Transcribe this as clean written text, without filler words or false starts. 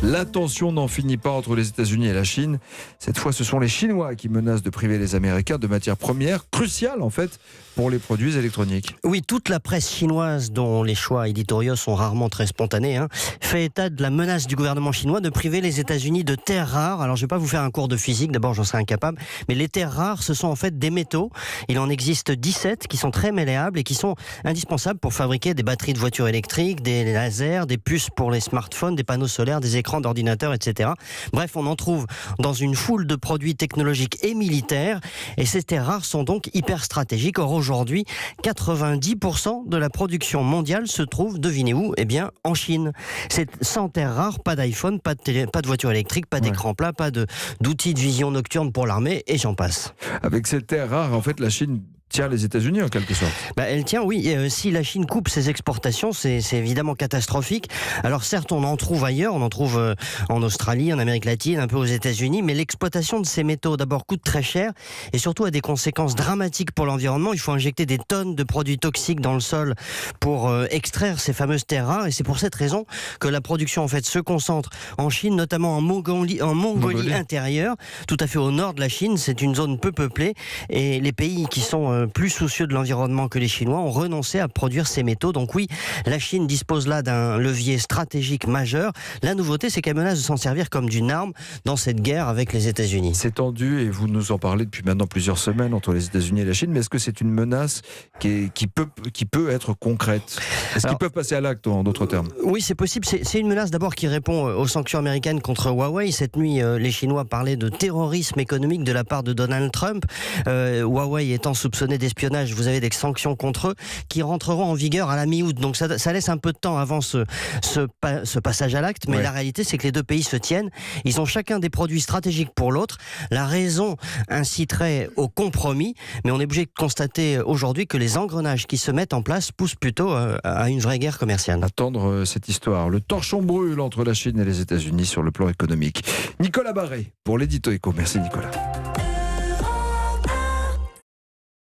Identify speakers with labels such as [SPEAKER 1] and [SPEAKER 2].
[SPEAKER 1] La tension n'en finit pas entre les États-Unis et la Chine. Cette fois, ce sont les Chinois qui menacent de priver les Américains de matières premières cruciales en fait pour les produits électroniques.
[SPEAKER 2] Oui, toute la presse chinoise, dont les choix éditoriaux sont rarement très spontanés, fait état de la menace du gouvernement chinois de priver les États-Unis de terres rares. Alors, je ne vais pas vous faire un cours de physique, d'abord j'en serais incapable, mais les terres rares, ce sont en fait des métaux. Il en existe 17 qui sont très malléables et qui sont indispensables pour fabriquer des batteries de voitures électriques, des lasers, des puces pour les smartphones, des panneaux solaires, des écrans d'ordinateurs, etc. Bref, on en trouve dans une foule de produits technologiques et militaires, et ces terres rares sont donc hyper stratégiques. Or, aujourd'hui, 90% de la production mondiale se trouve, devinez où ? Eh bien, en Chine. C'est sans terres rares, pas d'iPhone, pas de voiture électrique, pas d'écran plat, pas d'outils de vision nocturne pour l'armée, et j'en passe.
[SPEAKER 1] Avec ces terres rares, en fait, la Chine tient les États-Unis en quelque sorte.
[SPEAKER 2] Elle tient, oui. Si la Chine coupe ses exportations, c'est évidemment catastrophique. Alors certes, on en trouve ailleurs, on en trouve en Australie, en Amérique latine, un peu aux États-Unis, mais l'exploitation de ces métaux, d'abord, coûte très cher et surtout a des conséquences dramatiques pour l'environnement. Il faut injecter des tonnes de produits toxiques dans le sol pour extraire ces fameuses terres rares, et c'est pour cette raison que la production en fait se concentre en Chine, notamment en Mongolie intérieure, tout à fait au nord de la Chine. C'est une zone peu peuplée et les pays qui sont plus soucieux de l'environnement que les Chinois ont renoncé à produire ces métaux. Donc oui, la Chine dispose là d'un levier stratégique majeur. La nouveauté, c'est qu'elle menace de s'en servir comme d'une arme dans cette guerre avec les États-Unis.
[SPEAKER 1] C'est tendu et vous nous en parlez depuis maintenant plusieurs semaines entre les États-Unis et la Chine, mais est-ce que c'est une menace qui peut être concrète ? Est-ce qu'ils peuvent passer à l'acte, en d'autres termes ?
[SPEAKER 2] Oui, c'est possible. C'est une menace d'abord qui répond aux sanctions américaines contre Huawei. Cette nuit, les Chinois parlaient de terrorisme économique de la part de Donald Trump. Huawei étant soupçonné d'espionnage, vous avez des sanctions contre eux qui rentreront en vigueur à la mi-août. Donc ça laisse un peu de temps avant ce passage à l'acte, mais la réalité c'est que les deux pays se tiennent. Ils ont chacun des produits stratégiques pour l'autre. La raison inciterait au compromis, mais on est obligé de constater aujourd'hui que les engrenages qui se mettent en place poussent plutôt à une vraie guerre commerciale.
[SPEAKER 1] Attendre cette histoire. Le torchon brûle entre la Chine et les États-Unis sur le plan économique. Nicolas Barré pour l'Édito Éco. Merci Nicolas.